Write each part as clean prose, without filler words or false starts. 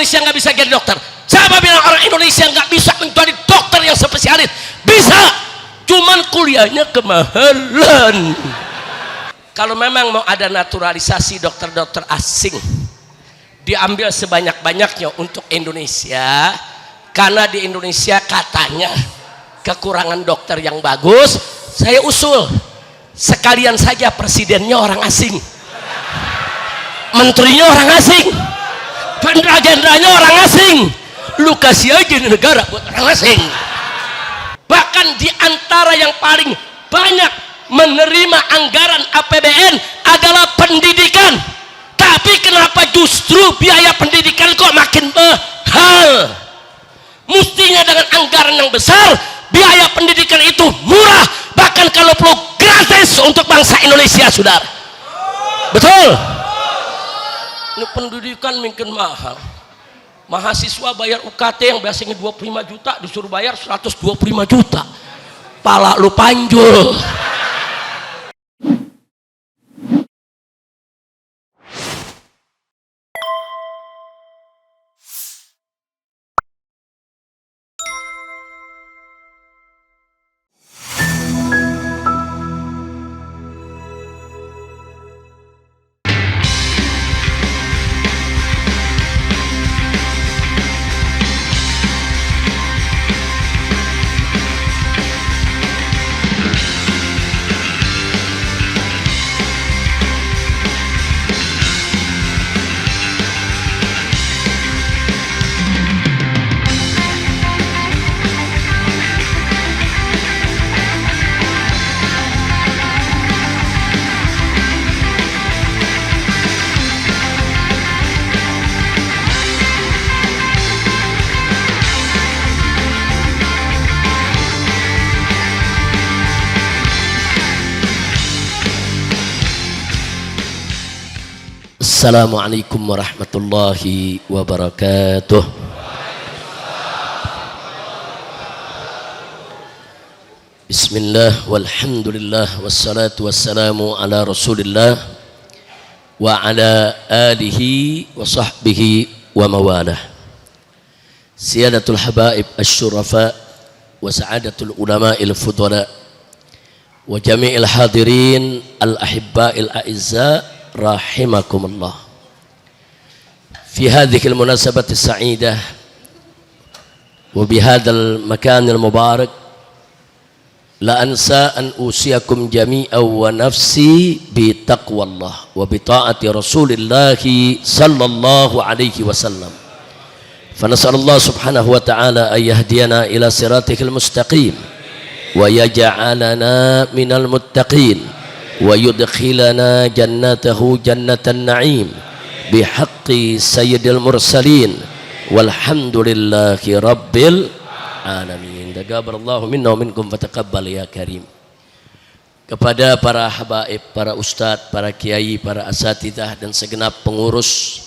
Indonesia nggak bisa jadi dokter? Siapa bilang orang Indonesia nggak bisa menjadi dokter yang spesialis? Bisa, cuman kuliahnya kemahalan. Kalau memang mau ada naturalisasi dokter-dokter asing, diambil sebanyak-banyaknya untuk Indonesia, karena di Indonesia katanya kekurangan dokter yang bagus. Saya usul sekalian saja presidennya orang asing, menterinya orang asing, jenderal-jenderalnya orang asing. Lu kasih aja di negara buat orang asing. Bahkan di antara yang paling banyak menerima anggaran APBN adalah pendidikan. Tapi kenapa justru biaya pendidikan kok makin mahal? Mestinya dengan anggaran yang besar, biaya pendidikan itu murah, bahkan kalau perlu gratis untuk bangsa Indonesia, saudara. Betul? Ini pendidikan makin mahal. Mahasiswa bayar UKT yang biasanya 25 juta disuruh bayar 125 juta. Pala lu panjul. Assalamualaikum warahmatullahi wabarakatuh. Bismillah walhamdulillah wassalatu wassalamu ala rasulillah wa ala alihi wa sahbihi wa mawalah. Siyadatul habaib asyurafa wa sa'adatul ulama'il fudala wa jami'il hadirin al-ahibba'il a'izza rahimakumullah. Fi hadhihi al-munasabati as-sa'idah wa bi hadzal makan al-mubarak la ansa an usiyakum jami'an wa nafsi bi taqwallah wa bi ta'ati Rasulillah sallallahu alaihi wasallam. Fa nas'alullah subhanahu wa ta'ala ay yahdiyana ila siratikal mustaqim wa yaj'alana minal muttaqin wa yudkhilana jannatahu jannatan na'im bihaqqi sayyidil mursalin walhamdulillahi rabbil alamin. Taqabbalallahu minna wa minkum fataqabbal ya karim. Kepada para habaib, para ustadz, para kiai, para asatidzah dan segenap pengurus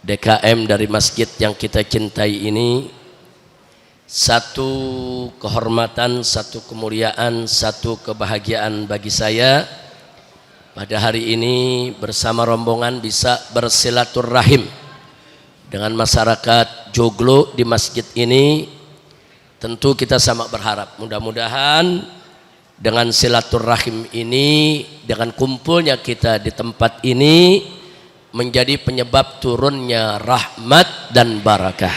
DKM dari masjid yang kita cintai ini, satu kehormatan, satu kemuliaan, satu kebahagiaan bagi saya pada hari ini bersama rombongan bisa bersilaturahim dengan masyarakat Joglo di masjid ini. Tentu kita sama berharap mudah-mudahan dengan silaturahim ini, dengan kumpulnya kita di tempat ini menjadi penyebab turunnya rahmat dan barakah.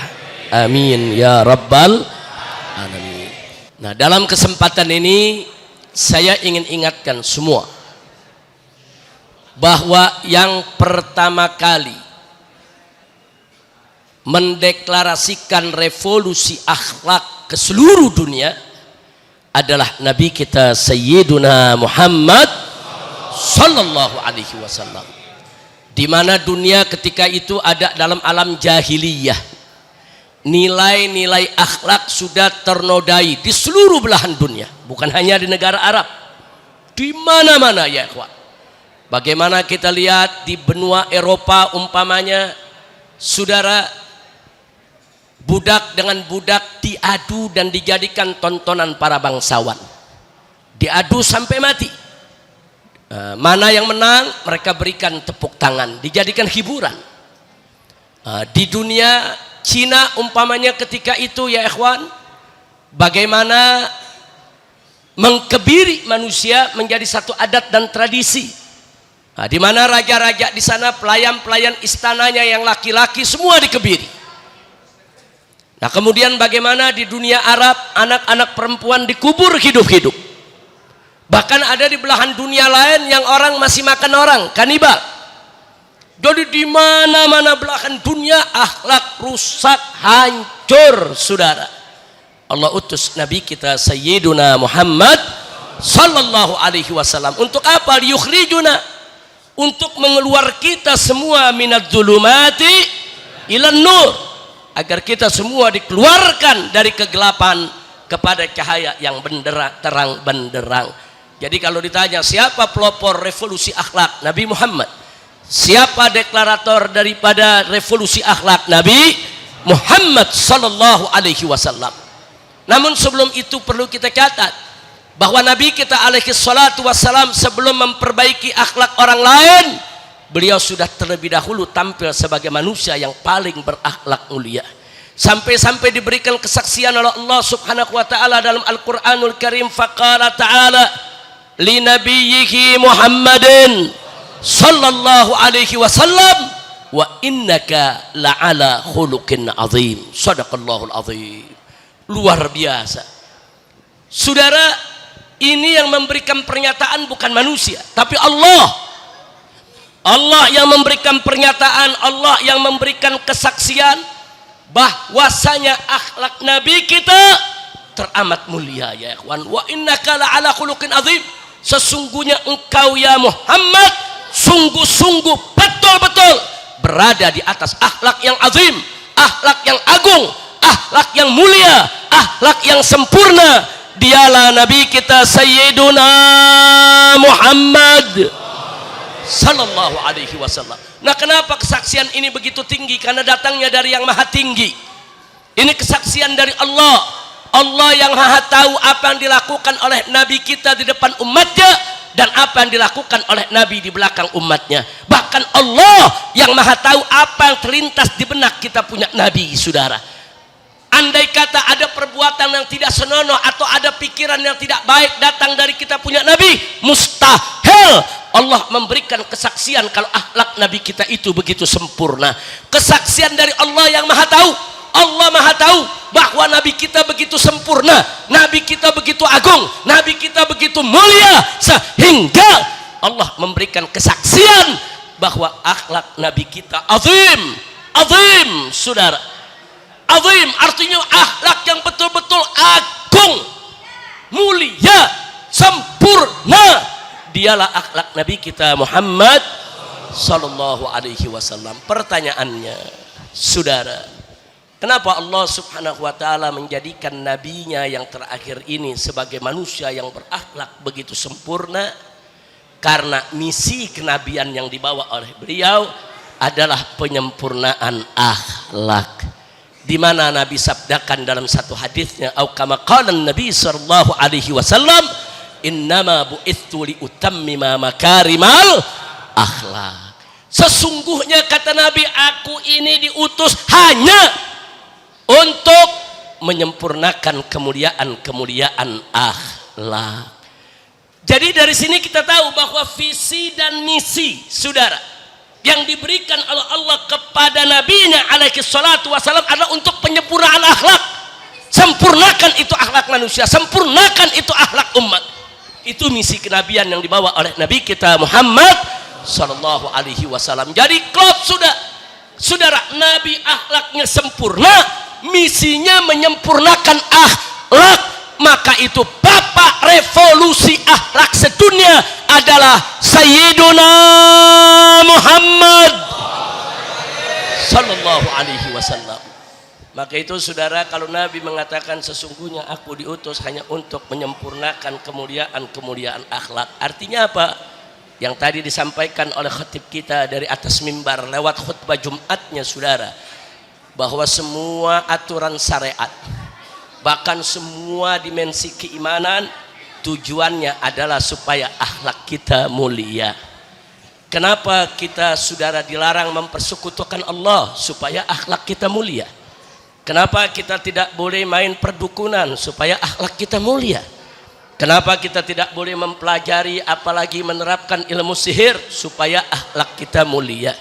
Amin ya rabbal alamin. Nah, dalam kesempatan ini saya ingin ingatkan semua bahwa yang pertama kali mendeklarasikan revolusi akhlak ke seluruh dunia adalah Nabi kita Sayyiduna Muhammad sallallahu alaihi wasallam, di mana dunia ketika itu ada dalam alam jahiliyah. Nilai-nilai akhlak sudah ternodai di seluruh belahan dunia, bukan hanya di negara Arab, di mana-mana ya ikhwan. Bagaimana kita lihat di benua Eropa umpamanya, saudara, budak dengan budak diadu dan dijadikan tontonan para bangsawan, diadu sampai mati. Mana yang menang mereka berikan tepuk tangan, dijadikan hiburan. Di dunia Cina umpamanya ketika itu ya ikhwan, bagaimana mengkebiri manusia menjadi satu adat dan tradisi. Di mana raja-raja di sana, pelayan-pelayan istananya yang laki-laki semua dikebiri. Nah kemudian bagaimana di dunia Arab anak-anak perempuan dikubur hidup-hidup. Bahkan ada di belahan dunia lain yang orang masih makan orang, kanibal. Jadi di mana-mana belahan dunia akhlak rusak, hancur, saudara. Allah utus Nabi kita Sayyiduna Muhammad sallallahu alaihi wasallam untuk apa? Liyukhrijuna, untuk mengeluar kita semua minadz zulumati ilan nur, agar kita semua dikeluarkan dari kegelapan kepada cahaya yang benderang, terang benderang. Jadi kalau ditanya siapa pelopor revolusi akhlak, Nabi Muhammad. Siapa deklarator daripada revolusi akhlak, Nabi Muhammad sallallahu alaihi wasallam. Namun sebelum itu perlu kita catat bahwa Nabi kita alaihi salatu wassalam sebelum memperbaiki akhlak orang lain, beliau sudah terlebih dahulu tampil sebagai manusia yang paling berakhlak mulia. Sampai-sampai diberikan kesaksian oleh Allah subhanahu wa ta'ala dalam Al-Quranul Karim. Faqala ta'ala li nabiyyihi Muhammadin sallallahu alaihi wasallam wa innaka la'ala khuluqin azim. Sadaqallahul azim. Luar biasa. Saudara, ini yang memberikan pernyataan bukan manusia, tapi Allah. Allah yang memberikan pernyataan, Allah yang memberikan kesaksian bahwasanya akhlak Nabi kita teramat mulia ya ikhwan. Wa innaka la'ala khuluqin azim. Sesungguhnya engkau ya Muhammad sungguh-sungguh betul-betul berada di atas akhlak yang azim, akhlak yang agung, akhlak yang mulia, akhlak yang sempurna. Dialah Nabi kita Sayyiduna Muhammad sallallahu alaihi wasallam. Nah kenapa kesaksian ini begitu tinggi? Karena datangnya dari yang maha tinggi. Ini kesaksian dari Allah. Allah yang maha tahu apa yang dilakukan oleh Nabi kita di depan umatnya dan apa yang dilakukan oleh Nabi di belakang umatnya. Bahkan Allah yang maha tahu apa yang terlintas di benak kita punya Nabi, saudara. Andai kata ada perbuatan yang tidak senonoh atau ada pikiran yang tidak baik datang dari kita punya Nabi, mustahil Allah memberikan kesaksian kalau akhlak Nabi kita itu begitu sempurna. Kesaksian dari Allah yang maha tahu. Allah maha tahu bahwa Nabi kita begitu sempurna, Nabi kita begitu agung, Nabi kita begitu mulia, sehingga Allah memberikan kesaksian bahwa akhlak Nabi kita azim. Azim, saudara. Azim artinya akhlak yang betul-betul agung, mulia, sempurna. Dialah akhlak Nabi kita Muhammad sallallahu alaihi wasallam. Pertanyaannya, saudara, kenapa Allah subhanahu wa ta'ala menjadikan nabinya yang terakhir ini sebagai manusia yang berakhlak begitu sempurna? Karena misi kenabian yang dibawa oleh beliau adalah penyempurnaan akhlak. Di mana Nabi sabdakan dalam satu hadisnya, au kama qala Nabi sallallahu alaihi wasallam, innama bu'itsu li utammima makarimal akhlak. Sesungguhnya kata Nabi, aku ini diutus hanya untuk menyempurnakan kemuliaan-kemuliaan akhlak. Jadi dari sini kita tahu bahwa visi dan misi, saudara, yang diberikan oleh Allah kepada nabinya alaihi salatu wasallam adalah untuk penyempurnaan akhlak. Sempurnakan itu akhlak manusia, sempurnakan itu akhlak umat. Itu misi kenabian yang dibawa oleh Nabi kita Muhammad sallallahu alaihi wasallam. Jadi klop sudah, saudara, Nabi akhlaknya sempurna, misinya menyempurnakan akhlak. Maka itu bapak revolusi akhlak sedunia adalah Sayyiduna Muhammad sallallahu alaihi wasallam. Maka itu saudara, kalau Nabi mengatakan sesungguhnya aku diutus hanya untuk menyempurnakan kemuliaan-kemuliaan akhlak, artinya apa? Yang tadi disampaikan oleh khatib kita dari atas mimbar lewat khutbah Jumatnya, saudara, bahwa semua aturan syariat, bahkan semua dimensi keimanan, tujuannya adalah supaya akhlak kita mulia. Kenapa kita saudara dilarang mempersekutukan Allah? Supaya akhlak kita mulia. Kenapa kita tidak boleh main perdukunan? Supaya akhlak kita mulia. Kenapa kita tidak boleh mempelajari apalagi menerapkan ilmu sihir? Supaya akhlak kita mulia.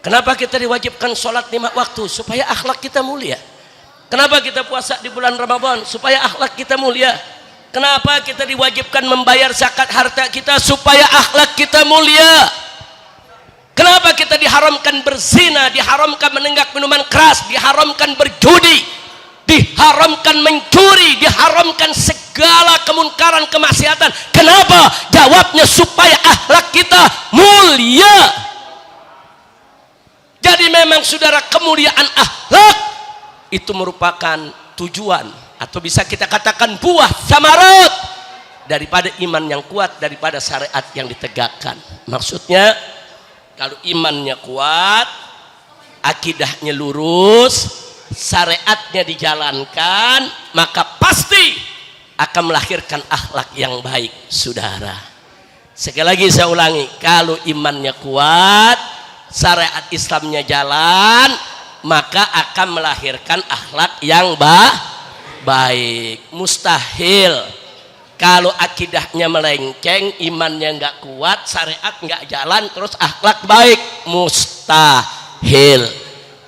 Kenapa kita diwajibkan sholat 5 waktu? Supaya akhlak kita mulia. Kenapa kita puasa di bulan Ramadan? Supaya akhlak kita mulia. Kenapa kita diwajibkan membayar zakat harta kita? Supaya akhlak kita mulia. Kenapa kita diharamkan berzina, diharamkan menenggak minuman keras, diharamkan berjudi, diharamkan mencuri, diharamkan segala kemunkaran, kemaksiatan? Kenapa? Jawabnya supaya akhlak kita mulia. Jadi memang saudara, kemuliaan akhlak itu merupakan tujuan, atau bisa kita katakan buah samarat daripada iman yang kuat, daripada syariat yang ditegakkan. Maksudnya, kalau imannya kuat, akidahnya lurus, syariatnya dijalankan, maka pasti akan melahirkan akhlak yang baik, saudara. Sekali lagi saya ulangi, kalau imannya kuat, syariat Islamnya jalan, maka akan melahirkan akhlak yang baik. Mustahil kalau akidahnya melenceng, imannya nggak kuat, syariat nggak jalan, terus akhlak baik. Mustahil.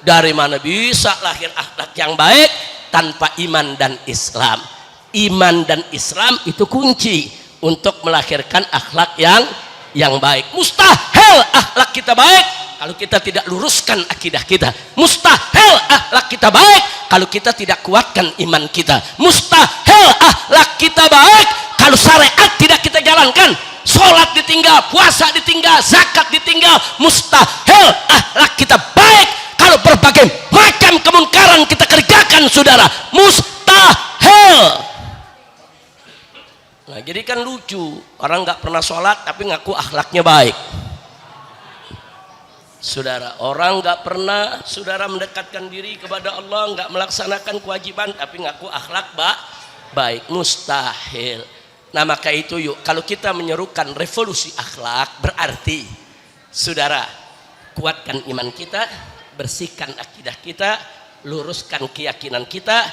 Dari mana bisa lahir akhlak yang baik tanpa iman dan Islam? Iman dan Islam itu kunci untuk melahirkan akhlak yang baik. Mustahil akhlak kita baik kalau kita tidak luruskan akidah kita. Mustahil akhlak kita baik kalau kita tidak kuatkan iman kita. Mustahil akhlak kita baik kalau syariat tidak kita jalankan. Sholat ditinggal, puasa ditinggal, zakat ditinggal. Mustahil akhlak kita baik kalau berbagai macam kemungkaran kita kerjakan, saudara. Mustahil. Nah, jadi kan lucu, orang nggak pernah sholat tapi ngaku akhlaknya baik. Saudara, orang nggak pernah saudara mendekatkan diri kepada Allah, nggak melaksanakan kewajiban tapi ngaku akhlak baik. Mustahil. Nah, maka itu yuk, kalau kita menyerukan revolusi akhlak, berarti saudara kuatkan iman kita, bersihkan akidah kita, luruskan keyakinan kita,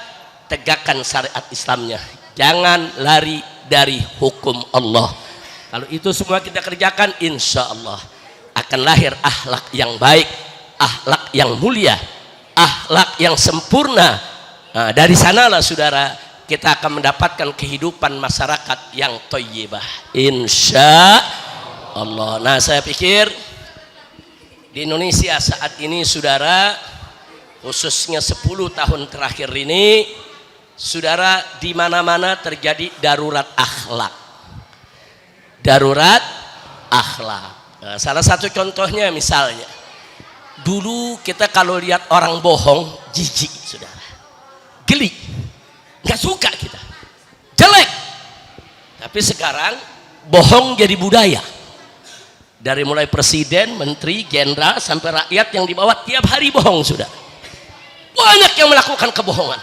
tegakkan syariat Islamnya. Jangan lari dari hukum Allah. Kalau itu semua kita kerjakan, insya Allah akan lahir akhlak yang baik, akhlak yang mulia, akhlak yang sempurna. Nah, dari sanalah saudara kita akan mendapatkan kehidupan masyarakat yang thayyibah, insya Allah. Nah, saya pikir di Indonesia saat ini saudara, khususnya 10 tahun terakhir ini, saudara, di mana-mana terjadi darurat akhlak. Darurat akhlak. Nah, salah satu contohnya misalnya, dulu kita kalau lihat orang bohong, jijik, saudara, geli, nggak suka kita, jelek. Tapi sekarang bohong jadi budaya. Dari mulai presiden, menteri, jenderal, sampai rakyat yang di bawah tiap hari bohong, sudah. Banyak yang melakukan kebohongan.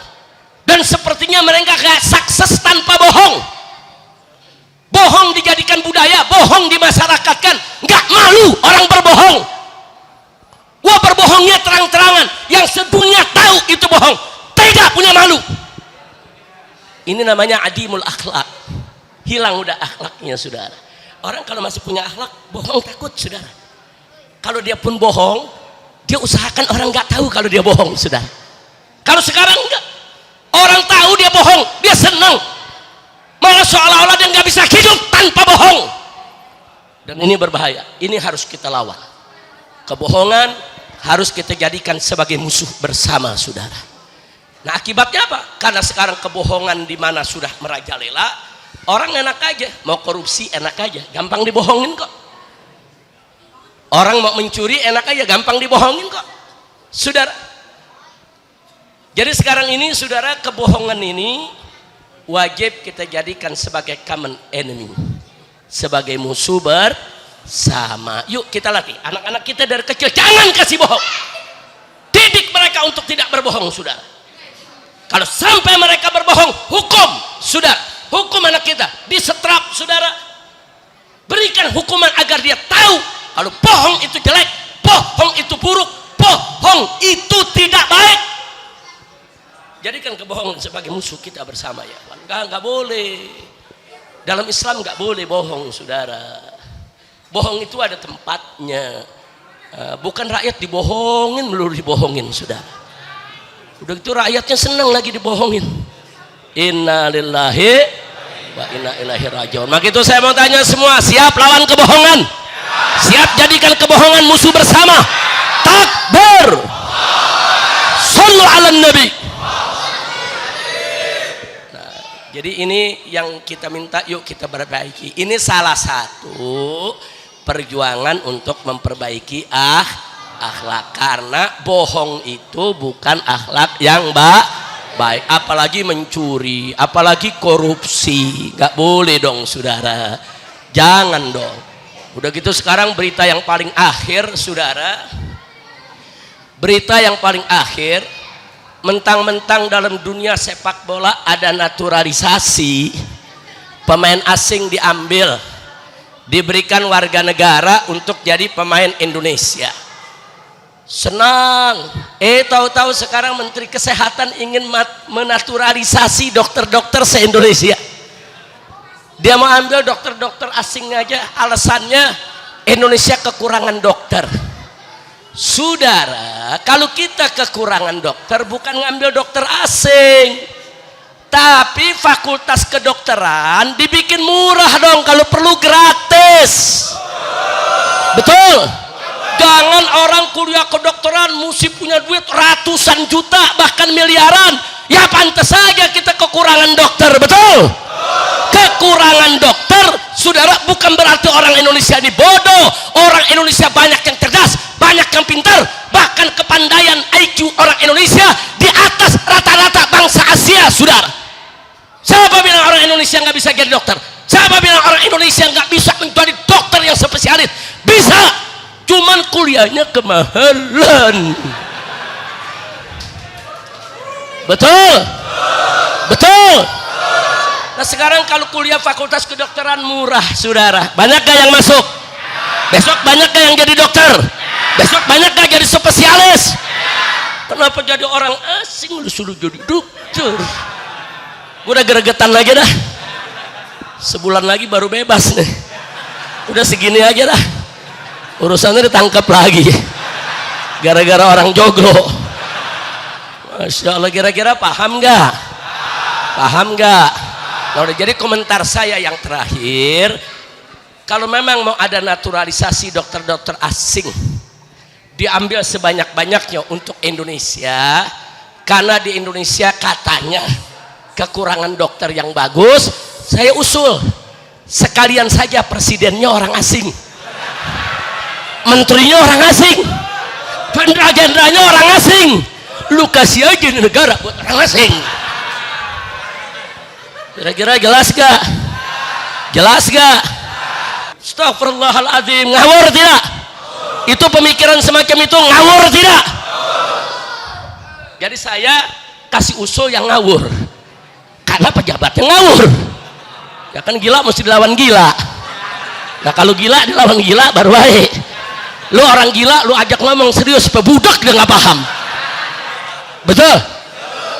Dan sepertinya mereka gak sukses tanpa bohong. Bohong dijadikan budaya, bohong dimasyarakatkan. Gak malu orang berbohong. Wah, berbohongnya terang-terangan, yang sedunia tahu itu bohong, tidak punya malu. Ini namanya adimul akhlak. Hilang udah akhlaknya, saudara. Orang kalau masih punya akhlak, bohong takut, saudara. Kalau dia pun bohong, dia usahakan orang gak tahu kalau dia bohong, saudara. Kalau sekarang enggak, orang tahu dia bohong, dia senang, malah seolah-olah dia nggak bisa hidup tanpa bohong. Dan ini berbahaya. Ini harus kita lawan. Kebohongan harus kita jadikan sebagai musuh bersama, saudara. Nah, akibatnya apa? Karena sekarang kebohongan di mana sudah merajalela, orang enak aja mau korupsi, enak aja, gampang dibohongin kok. Orang mau mencuri, enak aja, gampang dibohongin kok, saudara. Jadi sekarang ini, saudara, kebohongan ini wajib kita jadikan sebagai common enemy, sebagai musuh bersama. Yuk kita latih anak-anak kita dari kecil, jangan kasih bohong. Didik mereka untuk tidak berbohong, saudara. Kalau sampai mereka berbohong, hukum, saudara, hukum anak kita, disetrap, saudara. Berikan hukuman agar dia tahu Kalau bohong itu jelek, bohong itu buruk, bohong itu tidak baik. Jadikan kebohongan sebagai musuh kita bersama ya. Enggak boleh. Dalam Islam enggak boleh bohong, saudara. Bohong itu ada tempatnya. Bukan rakyat dibohongin melulu dibohongin, saudara. Udah gitu rakyatnya senang lagi dibohongin. Inna lillahi wa inna ilaihi rajiun. Maka itu saya mau tanya semua, siap lawan kebohongan? Siap jadikan kebohongan musuh bersama? Takbir. Shallu ala nabi. Nah, jadi ini yang kita minta, yuk kita perbaiki. Ini salah satu perjuangan untuk memperbaiki akhlak, karena bohong itu bukan akhlak yang baik, apalagi mencuri, apalagi korupsi. Nggak boleh dong, saudara, jangan dong. Udah gitu sekarang berita yang paling akhir, saudara, berita yang paling akhir, mentang-mentang dalam dunia sepak bola ada naturalisasi, pemain asing diambil, diberikan warga negara untuk jadi pemain Indonesia. Senang. Tahu-tahu sekarang Menteri Kesehatan ingin menaturalisasi dokter-dokter se-Indonesia. Dia mau ambil dokter-dokter asing aja, alasannya Indonesia kekurangan dokter. Saudara, kalau kita kekurangan dokter bukan ngambil dokter asing, tapi fakultas kedokteran dibikin murah dong, kalau perlu gratis. Betul? Jangan orang kuliah kedokteran mesti punya duit ratusan juta bahkan miliaran. Ya pantas saja kita kekurangan dokter, betul? Kekurangan dokter, saudara, bukan berarti orang Indonesia ini bodoh. Orang Indonesia banyak yang cerdas, banyak yang pintar, bahkan kepandaian IQ orang Indonesia di atas rata-rata bangsa Asia, saudara. Siapa bilang orang Indonesia nggak bisa jadi dokter? Siapa bilang orang Indonesia nggak bisa menjadi dokter yang spesialis? Bisa, cuman kuliahnya kemahalan. Betul? Betul? Nah sekarang kalau kuliah fakultas kedokteran murah, saudara, banyak gak yang masuk? Besok banyak gak yang jadi dokter? Besok banyak gak jadi spesialis? Kenapa jadi orang asing lu suruh jadi dokter? Gue udah gregetan lagi dah. Sebulan lagi baru bebas nih. Udah segini aja dah. Urusannya ditangkap lagi. Gara-gara orang joglo. Masya Allah, kira-kira paham gak? Paham gak? Nah, udah jadi komentar saya yang terakhir. Kalau memang mau ada naturalisasi dokter-dokter asing, diambil sebanyak-banyaknya untuk Indonesia, karena di Indonesia katanya kekurangan dokter yang bagus. Saya usul sekalian saja presidennya orang asing, menterinya orang asing, jenderal-jenderalnya orang asing. Lu kasih aja negara buat orang asing. Kira-kira jelas gak? Jelas gak? Astagfirullahaladzim, ngawur tidak? Itu pemikiran semacam itu ngawur tidak? Jadi saya kasih usul yang ngawur, karena pejabatnya ngawur. Ya kan gila mesti dilawan gila. Nah kalau gila dilawan gila baru baik. Lu orang gila lu ajak ngomong serius, pebudak dia nggak paham. Betul?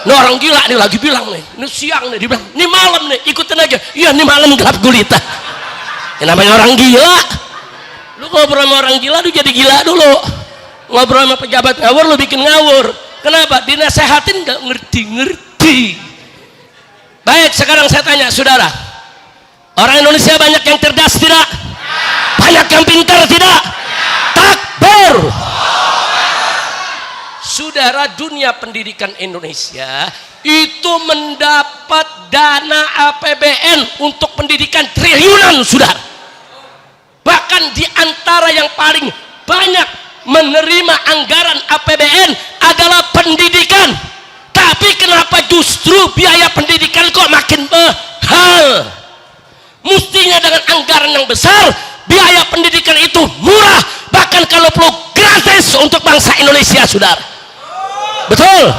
Nah orang gila nih lagi bilang nih, ini siang nih, dia bilang, ini malam nih, ikutin aja. Iya ini malam gelap gulita. Yang namanya orang gila. Lu ngobrol sama orang gila, lu jadi gila dulu. Ngobrol sama pejabat ngawur, lu bikin ngawur. Kenapa? Dinasehatin nggak ngerti-ngerti. Baik, sekarang saya tanya, saudara, orang Indonesia banyak yang cerdas tidak? Banyak yang pintar tidak? Takbir. Saudara, dunia pendidikan Indonesia itu mendapat dana APBN untuk pendidikan triliunan, saudara. Bahkan di antara yang paling banyak menerima anggaran APBN adalah pendidikan. Tapi kenapa justru biaya pendidikan kok makin mahal? Mestinya dengan anggaran yang besar, biaya pendidikan itu murah, bahkan kalau perlu gratis untuk bangsa Indonesia, saudara. Betul?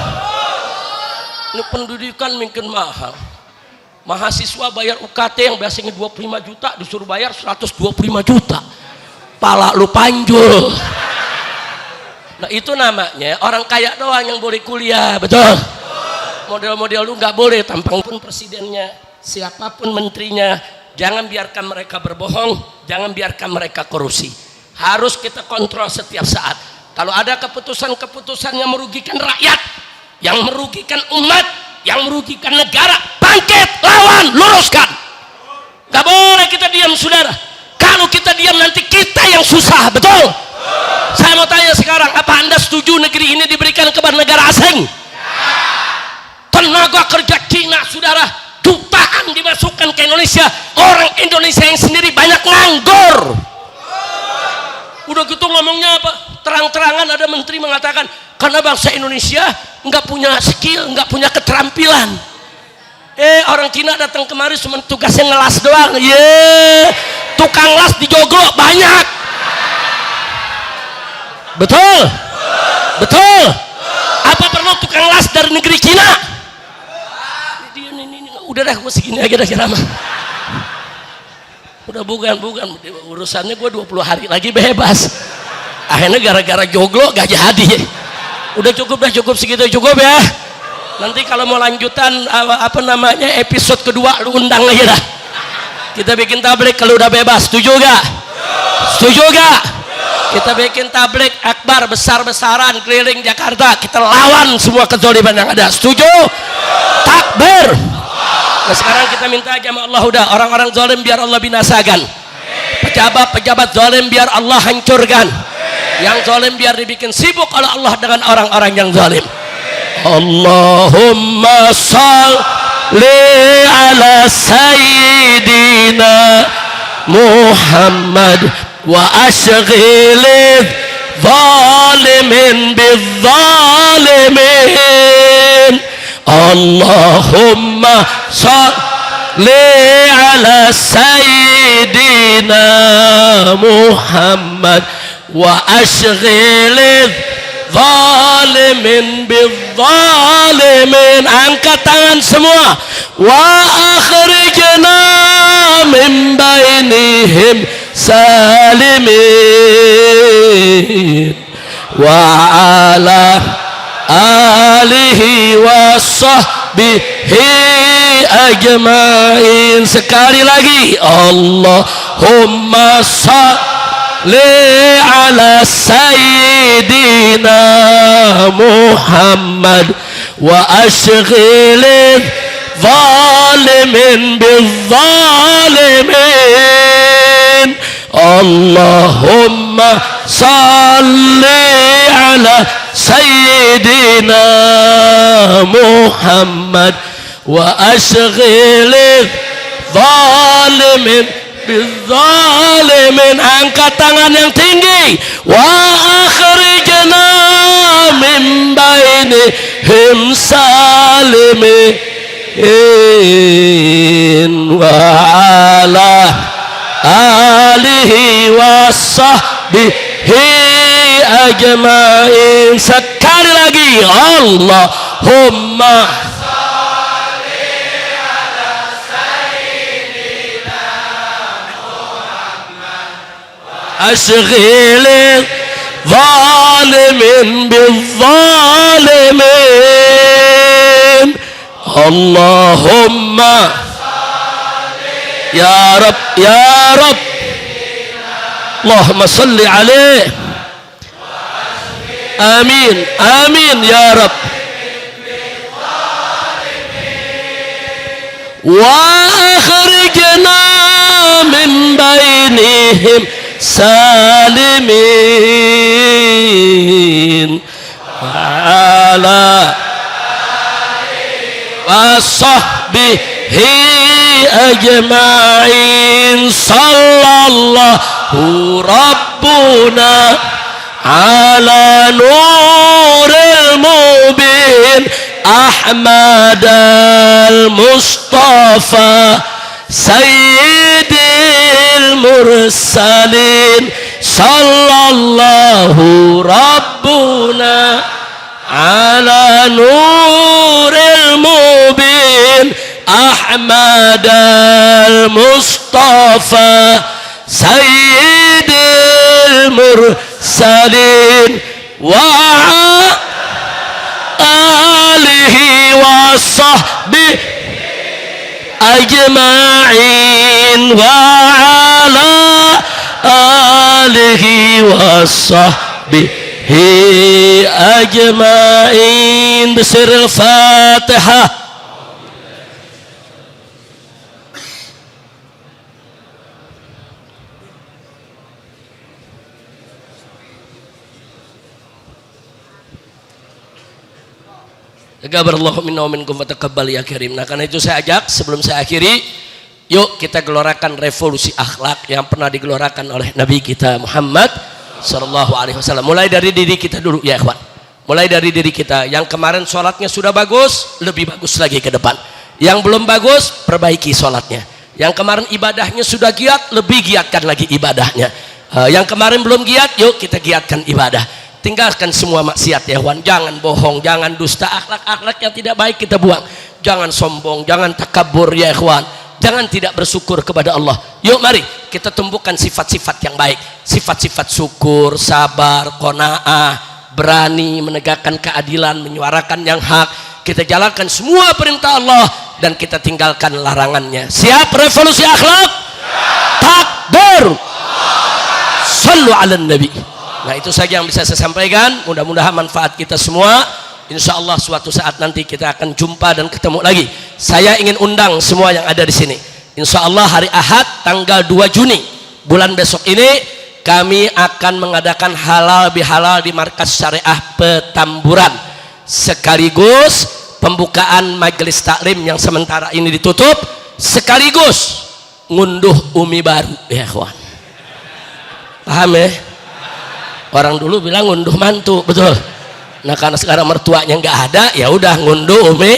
Ini pendidikan mungkin mahal. Mahasiswa bayar UKT yang biasanya 25 juta disuruh bayar 125 juta. pala lu panjul. Nah itu namanya orang kaya doang yang boleh kuliah, betul? Model-model lu nggak boleh, tampang pun presidennya, siapapun menterinya. Jangan biarkan mereka berbohong, jangan biarkan mereka korupsi. Harus kita kontrol setiap saat. Kalau ada keputusan-keputusan yang merugikan rakyat, yang merugikan umat, yang merugikan negara, bangkit, lawan, luruskan. Gak boleh kita diam, saudara. Kalau kita diam nanti kita yang susah, betul? Saya mau tanya sekarang, apa Anda setuju negeri ini diberikan kepada negara asing? Tenaga kerja Cina, saudara, jutaan dimasukkan ke Indonesia. Orang Indonesia yang sendiri banyak nganggur. Udah gitu ngomongnya apa? Terang-terangan ada menteri mengatakan karena bangsa Indonesia nggak punya skill, nggak punya keterampilan. Orang Cina datang kemari cuma tugasnya ngelas doang. Tukang las di Joglo banyak. Betul? Betul? Apa perlu tukang las dari negeri Cina? Udah dah, gue segini aja dah ceramah. Udah bukan urusannya gue 20 hari lagi bebas. Akhirnya gara-gara joglo gak jadi. Udah cukup segitu cukup ya. Nanti kalau mau lanjutan episode kedua lu undang aja dah. Kita bikin tablik kalau udah bebas. Setuju gak? Setuju gak? Kita bikin tablik akbar besar-besaran keliling Jakarta. Kita lawan semua kezaliman yang ada. Setuju? Takbir. Nah sekarang kita minta aja sama Allah, udah orang-orang zalim biar Allah binasakan, pejabat-pejabat zalim biar Allah hancurkan, yang zalim biar dibikin sibuk oleh Allah dengan orang-orang yang zalim. Allahumma salli ala sayyidina Muhammad wa ashghilidh zalimin bizzalimin. Allahumma salli ala sayyidina Muhammad wa ashghilidh zalimin bizzalimin. Angkat tangan semua. Wa akhrijna min bainihim salimin wa ala alihi wa sahbihi ajma'in. Sekali lagi, Allahumma salli ala sayyidina Muhammad wa ashghilidh zalimin bizzalimin. Allahumma salli ala sayyidina Muhammad wa ashghilidh zalimin bizzalimin. Angkat tangan yang tinggi. Wa akhrijna min bainihim salimin wa ala alihi wa sahbihi ajma'in. Sekali lagi, Allahumma salli ala sayyidina Muhammad wa ashghilidh zalimin bizzalimin. Allahumma ya Rabb ya Rabb, Allahumma salli alaih. Amin amin ya Rabb. Wa akhrijna min bainihim salimin wa ala wa sahbihi ajma'in. Sallallahu rabbuna ala nuril mubin Ahmad al-Mustafa sayyidil mursalin. Sallallahu rabbuna ala nuril mubin Ahmad al-Mustafa sayyidil المرسلين وعلى آله وصحبه أجمعين وعلى آله وصحبه أجمعين بسر الفاتحة. Gabarallahu minna wa minkum wa taqabbal ya karim. Nah, karena itu saya ajak sebelum saya akhiri, yuk kita gelorakan revolusi akhlak yang pernah digelorakan oleh Nabi kita Muhammad sallallahu alaihi wasallam. Mulai dari diri kita dulu ya ikhwan. Mulai dari diri kita. Yang kemarin sholatnya sudah bagus, lebih bagus lagi ke depan. Yang belum bagus, perbaiki sholatnya. Yang kemarin ibadahnya sudah giat, lebih giatkan lagi ibadahnya. Yang kemarin belum giat, yuk kita giatkan ibadah. Tinggalkan semua maksiat ya ikhwan. Jangan bohong, jangan dusta, akhlak-akhlak yang tidak baik kita buang. Jangan sombong, jangan takabur ya ikhwan. Jangan tidak bersyukur kepada Allah. Yuk mari kita tumbuhkan sifat-sifat yang baik. Sifat-sifat syukur, sabar, qanaah, berani menegakkan keadilan, menyuarakan yang hak. Kita jalankan semua perintah Allah dan kita tinggalkan larangannya. Siap revolusi akhlak? Takbir. Sallu ala nabi. Nah, itu saja yang bisa saya sampaikan. Mudah-mudahan manfaat kita semua. Insya Allah suatu saat nanti kita akan jumpa dan ketemu lagi. Saya ingin undang semua yang ada di sini. Insya Allah hari Ahad tanggal 2 Juni bulan besok ini kami akan mengadakan halal bihalal di Markas Syariah Petamburan, sekaligus pembukaan majelis taklim yang sementara ini ditutup, sekaligus ngunduh umi baru ya kawan. Paham ya? Orang dulu bilang ngunduh mantu, betul. Nah, karena sekarang mertuanya nggak ada, ya udah ngunduh umi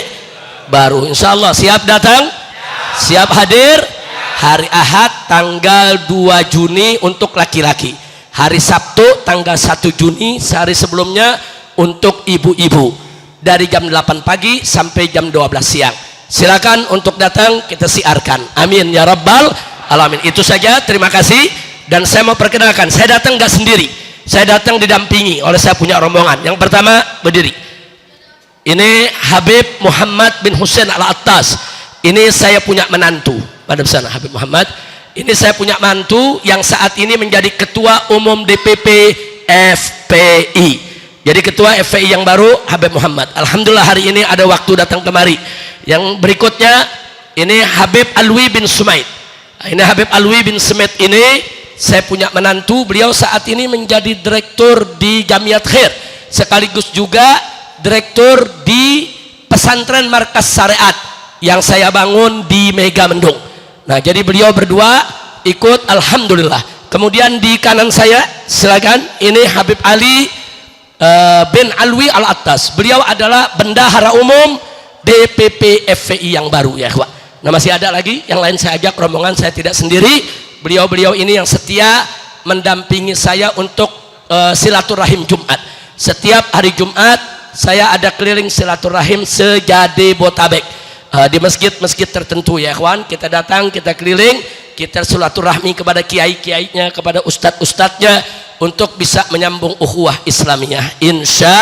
baru. Insya Allah siap datang, siap hadir. Hari Ahad tanggal 2 Juni untuk laki-laki. Hari Sabtu tanggal 1 Juni sehari sebelumnya untuk ibu-ibu. Dari jam 8 pagi sampai jam 12 siang. Silakan untuk datang, kita siarkan. Amin ya rabbal alamin. Itu saja, terima kasih. Dan saya mau perkenalkan, saya datang nggak sendiri. Saya datang didampingi oleh saya punya rombongan. Yang pertama berdiri. Ini Habib Muhammad bin Husain Al-Attas. Ini saya punya menantu. Pada sana Habib Muhammad. Ini saya punya menantu yang saat ini menjadi ketua umum DPP FPI. Jadi ketua FPI yang baru Habib Muhammad. Alhamdulillah hari ini ada waktu datang kemari. Yang berikutnya ini Habib Alwi bin Sumaid. Ini Habib Alwi bin Sumaid ini saya punya menantu, beliau saat ini menjadi direktur di Jamiat Khair, sekaligus juga direktur di pesantren Markas Syariat yang saya bangun di Mega Mendung. Nah, jadi beliau berdua ikut, alhamdulillah. Kemudian di kanan saya, silakan, ini Habib Ali bin Alwi Al-Attas. Beliau adalah bendahara umum DPP FPI yang baru ya, Pak. Nah, masih ada lagi yang lain, saya ajak rombongan, saya tidak sendiri. Beliau-beliau ini yang setia mendampingi saya untuk silaturahim Jumat. Setiap hari Jumat saya ada keliling silaturahim se-Jabodetabek, di masjid-masjid tertentu ya ikhwan. Kita datang, kita keliling, kita silaturahmi kepada kiai-kiainya, kepada ustadz-ustadznya, untuk bisa menyambung ukhuwah Islamiyah. Insya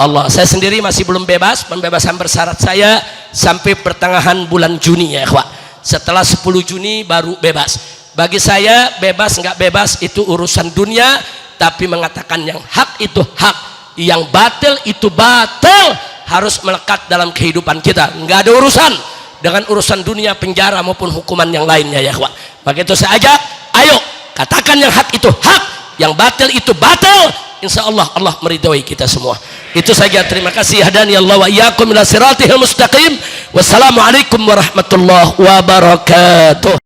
Allah. Saya sendiri masih belum bebas, pembebasan bersyarat saya sampai pertengahan bulan Juni ya ikhwan. Setelah 10 Juni baru bebas. Bagi saya bebas nggak bebas itu urusan dunia, tapi mengatakan yang hak itu hak, yang batil itu batil, harus melekat dalam kehidupan kita. Nggak ada urusan dengan urusan dunia, penjara maupun hukuman yang lainnya ya ikhwan. Maka itu saya ajak, ayo katakan yang hak itu hak, yang batil itu batil. Insya Allah Allah meridhoi kita semua. Itu saja, terima kasih. Hadani Allah wa iyyakum ila siratil mustaqim. Wassalamualaikum warahmatullahi wabarakatuh.